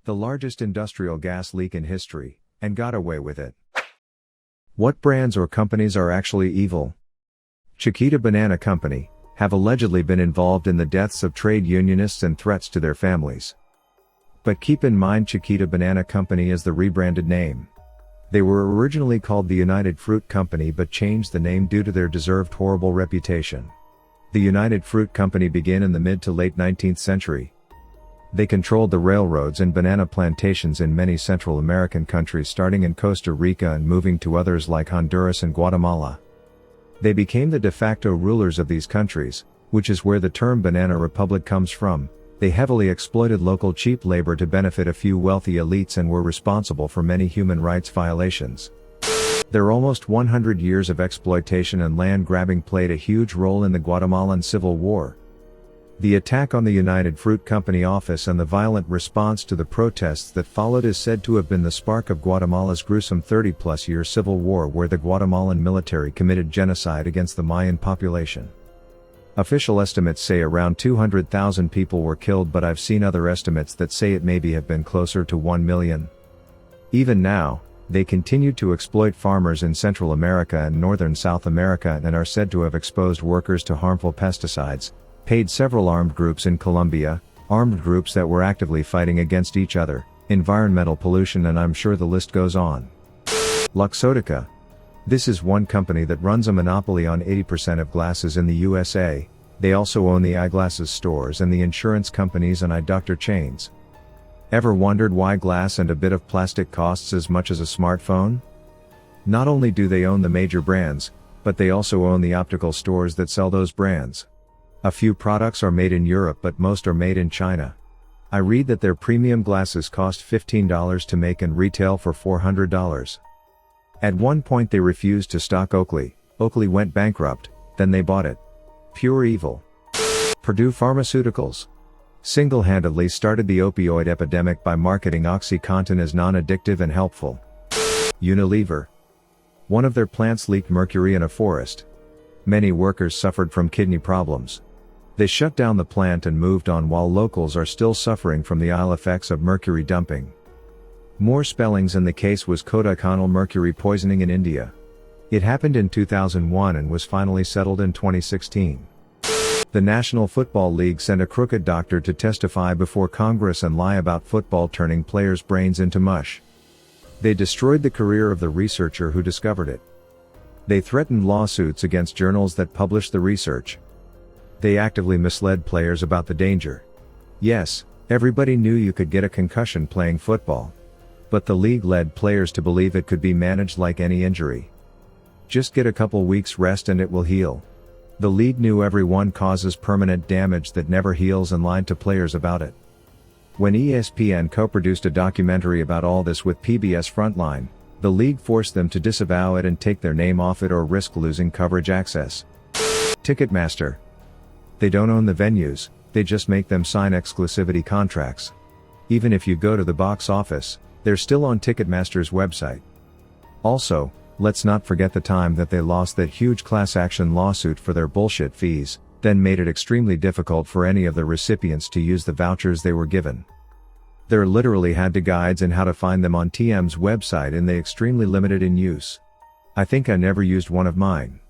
The largest industrial gas leak in history, and got away with it. What brands or companies are actually evil? Chiquita Banana Company have allegedly been involved in the deaths of trade unionists and threats to their families. But keep in mind, Chiquita Banana Company is the rebranded name. They were originally called the United Fruit Company but changed the name due to their deserved horrible reputation. The United Fruit Company began in the mid to late 19th century. They controlled the railroads and banana plantations in many Central American countries, starting in Costa Rica and moving to others like Honduras and Guatemala. They became the de facto rulers of these countries, which is where the term Banana Republic comes from. They heavily exploited local cheap labor to benefit a few wealthy elites and were responsible for many human rights violations. Their almost 100 years of exploitation and land grabbing played a huge role in the Guatemalan Civil War. The attack on the United Fruit Company office and the violent response to the protests that followed is said to have been the spark of Guatemala's gruesome 30-plus-year civil war, where the Guatemalan military committed genocide against the Mayan population. Official estimates say around 200,000 people were killed, but I've seen other estimates that say it maybe have been closer to 1 million. Even now, they continue to exploit farmers in Central America and Northern South America and are said to have exposed workers to harmful pesticides, paid several armed groups in Colombia, armed groups that were actively fighting against each other, environmental pollution, and I'm sure the list goes on. Luxottica. This is one company that runs a monopoly on 80% of glasses in the USA. They also own the eyeglasses stores and the insurance companies and eye doctor chains. Ever wondered why glass and a bit of plastic costs as much as a smartphone? Not only do they own the major brands, but they also own the optical stores that sell those brands. A few products are made in Europe, but most are made in China. I read that their premium glasses cost $15 to make and retail for $400. At one point they refused to stock Oakley. Oakley went bankrupt, then they bought it. Pure evil. Purdue Pharmaceuticals single-handedly started the opioid epidemic by marketing OxyContin as non-addictive and helpful. Unilever. One of their plants leaked mercury in a forest. Many workers suffered from kidney problems. They shut down the plant and moved on, while locals are still suffering from the ill effects of mercury dumping. More spellings in the case was Kodaikanal mercury poisoning in India. It happened in 2001 and was finally settled in 2016. The National Football League sent a crooked doctor to testify before Congress and lie about football turning players' brains into mush. They destroyed the career of the researcher who discovered it. They threatened lawsuits against journals that published the research. They actively misled players about the danger. Yes, everybody knew you could get a concussion playing football. But the league led players to believe it could be managed like any injury. Just get a couple weeks rest and it will heal. The league knew everyone causes permanent damage that never heals and lied to players about it. When ESPN co-produced a documentary about all this with PBS Frontline, the league forced them to disavow it and take their name off it or risk losing coverage access. Ticketmaster. They don't own the venues, they just make them sign exclusivity contracts. Even if you go to the box office, they're still on Ticketmaster's website. Also, let's not forget the time that they lost that huge class action lawsuit for their bullshit fees, then made it extremely difficult for any of the recipients to use the vouchers they were given. There literally had to guides in how to find them on TM's website, and they extremely limited in use. I think I never used one of mine.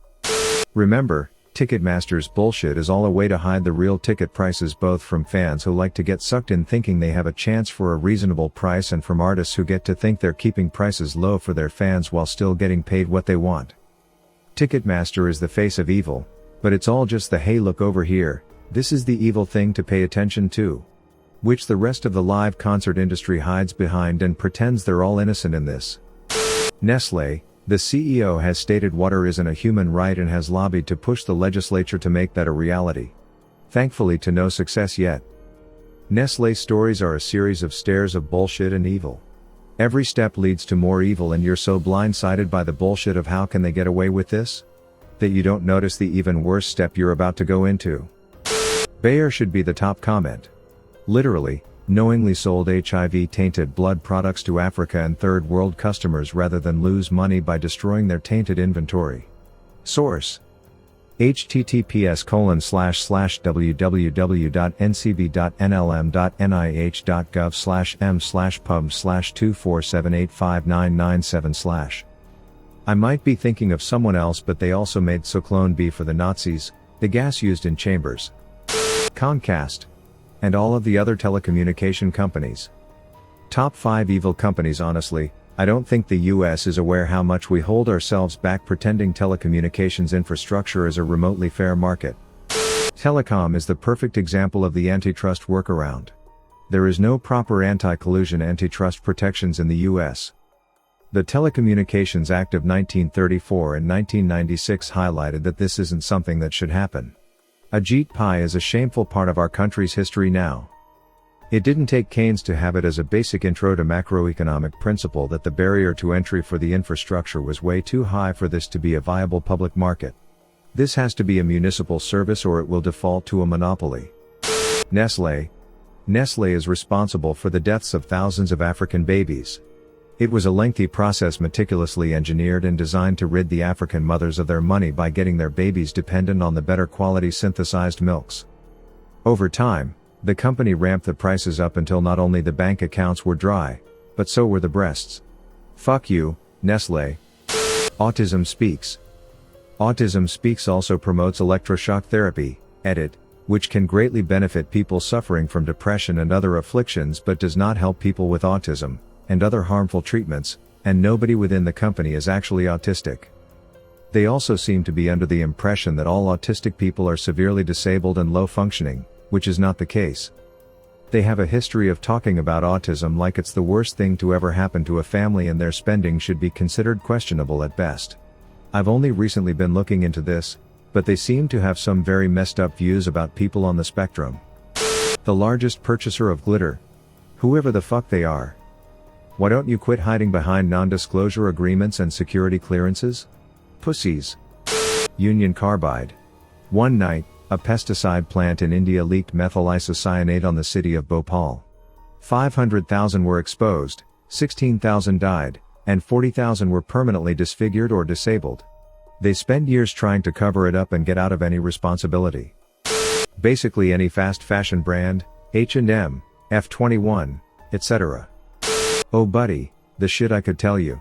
Remember, Ticketmaster's bullshit is all a way to hide the real ticket prices, both from fans who like to get sucked in thinking they have a chance for a reasonable price and from artists who get to think they're keeping prices low for their fans while still getting paid what they want. Ticketmaster is the face of evil, but it's all just the "hey, look over here, this is the evil thing to pay attention to," which the rest of the live concert industry hides behind and pretends they're all innocent in this. Nestlé. The CEO has stated water isn't a human right and has lobbied to push the legislature to make that a reality. Thankfully to no success yet. Nestlé stories are a series of stares of bullshit and evil. Every step leads to more evil, and you're so blindsided by the bullshit of how can they get away with this, that you don't notice the even worse step you're about to go into. Bayer should be the top comment. Literally, knowingly sold HIV-tainted blood products to Africa and third world customers rather than lose money by destroying their tainted inventory. Source: https://www.ncb.nlm.nih.gov/m/pub/247859997/. I might be thinking of someone else, but they also made Zyklon B for the Nazis, the gas used in chambers. Comcast. And all of the other telecommunication companies. Top 5 evil companies. Honestly, I don't think the US is aware how much we hold ourselves back pretending telecommunications infrastructure is a remotely fair market. Telecom is the perfect example of the antitrust workaround. There is no proper anti-collusion antitrust protections in the US. The Telecommunications Act of 1934 and 1996 highlighted that this isn't something that should happen. Ajit Pai is a shameful part of our country's history now. It didn't take Keynes to have it as a basic intro to macroeconomic principle that the barrier to entry for the infrastructure was way too high for this to be a viable public market. This has to be a municipal service or it will default to a monopoly. Nestlé. Nestlé is responsible for the deaths of thousands of African babies. It was a lengthy process meticulously engineered and designed to rid the African mothers of their money by getting their babies dependent on the better quality synthesized milks. Over time, the company ramped the prices up until not only the bank accounts were dry, but so were the breasts. Fuck you, Nestlé. Autism Speaks. Autism Speaks also promotes electroshock therapy, EDIT, which can greatly benefit people suffering from depression and other afflictions but does not help people with autism and other harmful treatments, and nobody within the company is actually autistic. They also seem to be under the impression that all autistic people are severely disabled and low functioning, which is not the case. They have a history of talking about autism like it's the worst thing to ever happen to a family and their spending should be considered questionable at best. I've only recently been looking into this, but they seem to have some very messed up views about people on the spectrum. The largest purchaser of glitter. Whoever the fuck they are. Why don't you quit hiding behind non-disclosure agreements and security clearances? Pussies. Union Carbide. One night, a pesticide plant in India leaked methyl isocyanate on the city of Bhopal. 500,000 were exposed, 16,000 died, and 40,000 were permanently disfigured or disabled. They spend years trying to cover it up and get out of any responsibility. Basically any fast fashion brand, H&M, F21, etc. Oh buddy, the shit I could tell you.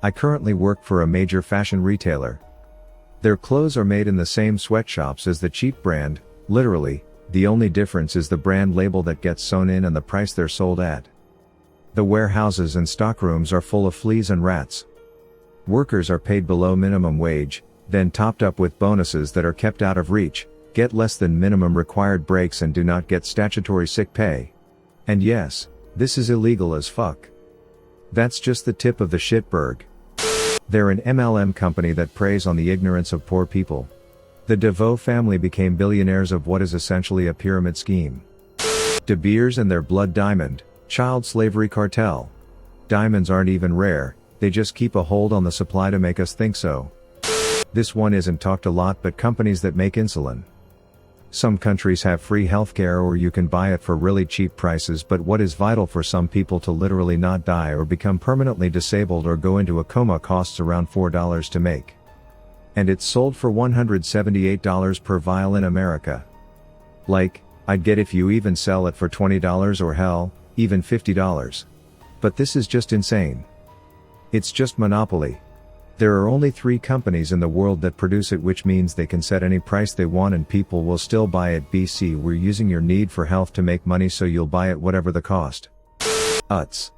I currently work for a major fashion retailer. Their clothes are made in the same sweatshops as the cheap brand, literally, the only difference is the brand label that gets sewn in and the price they're sold at. The warehouses and stockrooms are full of fleas and rats. Workers are paid below minimum wage, then topped up with bonuses that are kept out of reach, get less than minimum required breaks and do not get statutory sick pay. And yes, this is illegal as fuck. That's just the tip of the shitberg. They're an MLM company that preys on the ignorance of poor people. The DeVoe family became billionaires of what is essentially a pyramid scheme. De Beers and their Blood Diamond, child slavery cartel. Diamonds aren't even rare, they just keep a hold on the supply to make us think so. This one isn't talked a lot, but companies that make insulin. Some countries have free healthcare or you can buy it for really cheap prices, but what is vital for some people to literally not die or become permanently disabled or go into a coma costs around $4 to make. And it's sold for $178 per vial in America. Like, I'd get if you even sell it for $20 or hell, even $50. But this is just insane. It's just monopoly. There are only 3 companies in the world that produce it, which means they can set any price they want and people will still buy it. BC, we're using your need for health to make money, so you'll buy it whatever the cost. Uts.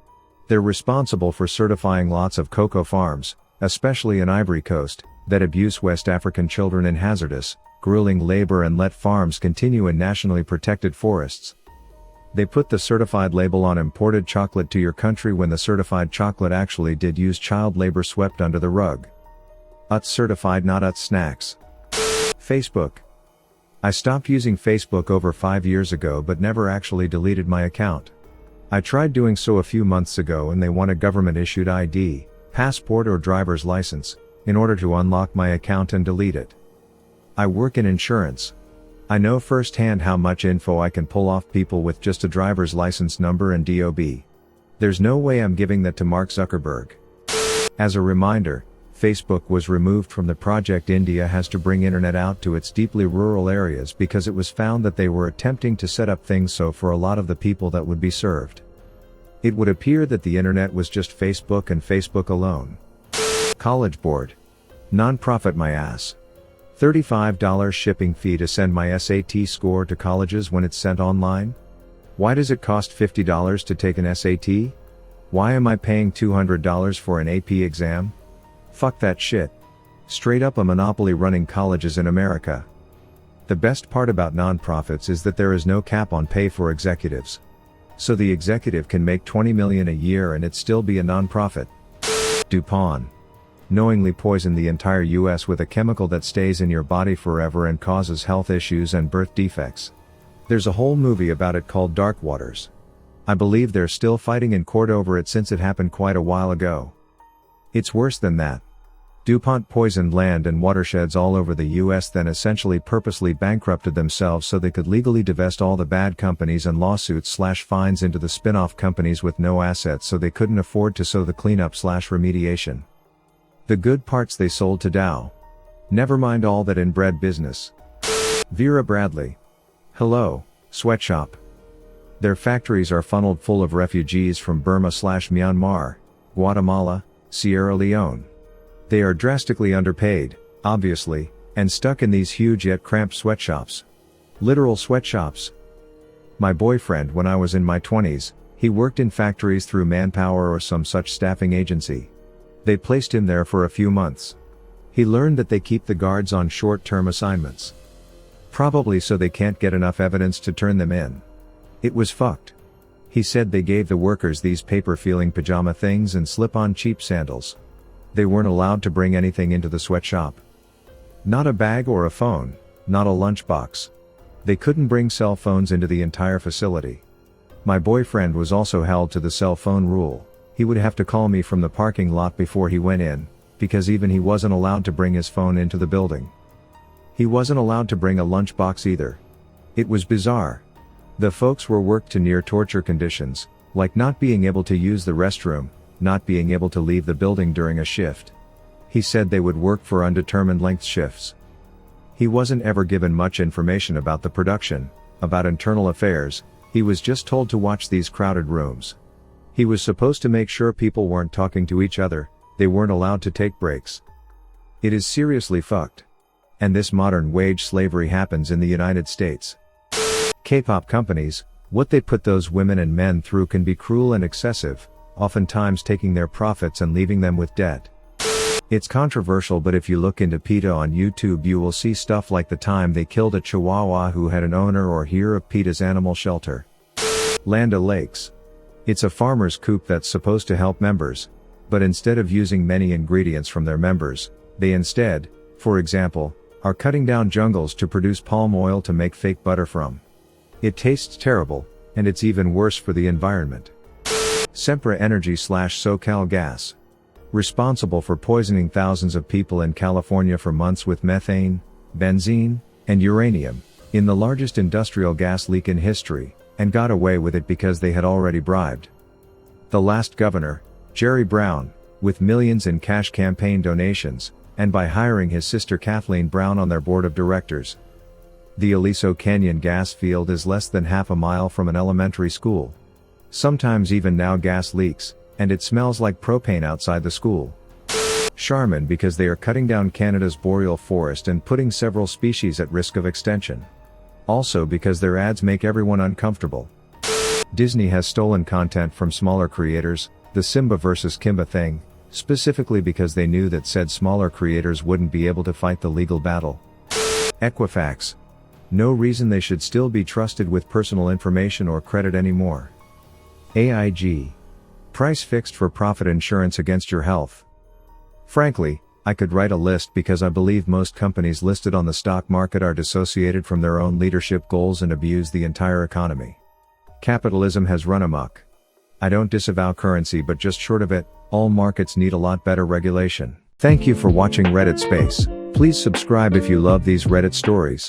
They're responsible for certifying lots of cocoa farms, especially in Ivory Coast, that abuse West African children in hazardous, grueling labor and let farms continue in nationally protected forests. They put the certified label on imported chocolate to your country when the certified chocolate actually did use child labor swept under the rug. UTS certified, not UTS snacks. Facebook. I stopped using Facebook over 5 years ago but never actually deleted my account. I tried doing so a few months ago and they want a government-issued ID, passport or driver's license, in order to unlock my account and delete it. I work in insurance. I know firsthand how much info I can pull off people with just a driver's license number and DOB. There's no way I'm giving that to Mark Zuckerberg. As a reminder, Facebook was removed from the project. India has to bring internet out to its deeply rural areas because it was found that they were attempting to set up things so for a lot of the people that would be served. It would appear that the internet was just Facebook and Facebook alone. College Board. Non-profit my ass. $35 shipping fee to send my SAT score to colleges when it's sent online? Why does it cost $50 to take an SAT? Why am I paying $200 for an AP exam? Fuck that shit. Straight up a monopoly running colleges in America. The best part about nonprofits is that there is no cap on pay for executives. So the executive can make $20 million a year and it still be a nonprofit. DuPont. Knowingly poison the entire US with a chemical that stays in your body forever and causes health issues and birth defects. There's a whole movie about it called Dark Waters. I believe they're still fighting in court over it since it happened quite a while ago. It's worse than that. DuPont poisoned land and watersheds all over the US, then essentially purposely bankrupted themselves so they could legally divest all the bad companies and lawsuits/fines into the spin-off companies with no assets, so they couldn't afford to sow the cleanup/remediation. The good parts they sold to Dow. Never mind all that inbred business. Vera Bradley. Hello, Sweatshop. Their factories are funneled full of refugees from Burma/Myanmar, Guatemala, Sierra Leone. They are drastically underpaid, obviously, and stuck in these huge yet cramped sweatshops. Literal sweatshops. My boyfriend, when I was in my 20s, he worked in factories through Manpower or some such staffing agency. They placed him there for a few months. He learned that they keep the guards on short-term assignments. Probably so they can't get enough evidence to turn them in. It was fucked. He said they gave the workers these paper-feeling pajama things and slip-on cheap sandals. They weren't allowed to bring anything into the sweatshop. Not a bag or a phone, not a lunchbox. They couldn't bring cell phones into the entire facility. My boyfriend was also held to the cell phone rule. He would have to call me from the parking lot before he went in, because even he wasn't allowed to bring his phone into the building. He wasn't allowed to bring a lunchbox either. It was bizarre. The folks were worked to near torture conditions, like not being able to use the restroom, not being able to leave the building during a shift. He said they would work for undetermined length shifts. He wasn't ever given much information about the production, about internal affairs. He was just told to watch these crowded rooms. He was supposed to make sure people weren't talking to each other, they weren't allowed to take breaks. It is seriously fucked. And this modern wage slavery happens in the United States. K-pop companies, what they put those women and men through can be cruel and excessive, oftentimes taking their profits and leaving them with debt. It's controversial, but if you look into PETA on YouTube you will see stuff like the time they killed a chihuahua who had an owner, or hear of PETA's animal shelter. Land O'Lakes. It's a farmer's coop that's supposed to help members, but instead of using many ingredients from their members, they instead, for example, are cutting down jungles to produce palm oil to make fake butter from. It tastes terrible, and it's even worse for the environment. Sempra Energy/SoCal Gas. Responsible for poisoning thousands of people in California for months with methane, benzene, and uranium, in the largest industrial gas leak in history, and got away with it because they had already bribed the last governor, Jerry Brown, with millions in cash campaign donations, and by hiring his sister Kathleen Brown on their board of directors. The Aliso Canyon gas field is less than half a mile from an elementary school. Sometimes even now gas leaks, and it smells like propane outside the school. Charmin, because they are cutting down Canada's boreal forest and putting several species at risk of extinction. Also because their ads make everyone uncomfortable. Disney has stolen content from smaller creators, the Simba vs. Kimba thing, specifically because they knew that said smaller creators wouldn't be able to fight the legal battle. Equifax. No reason they should still be trusted with personal information or credit anymore. AIG. Price fixed for profit insurance against your health. Frankly, I could write a list because I believe most companies listed on the stock market are dissociated from their own leadership goals and abuse the entire economy. Capitalism has run amok. I don't disavow currency, but just short of it, all markets need a lot better regulation. Thank you for watching Reddit Space. Please subscribe if you love these Reddit stories.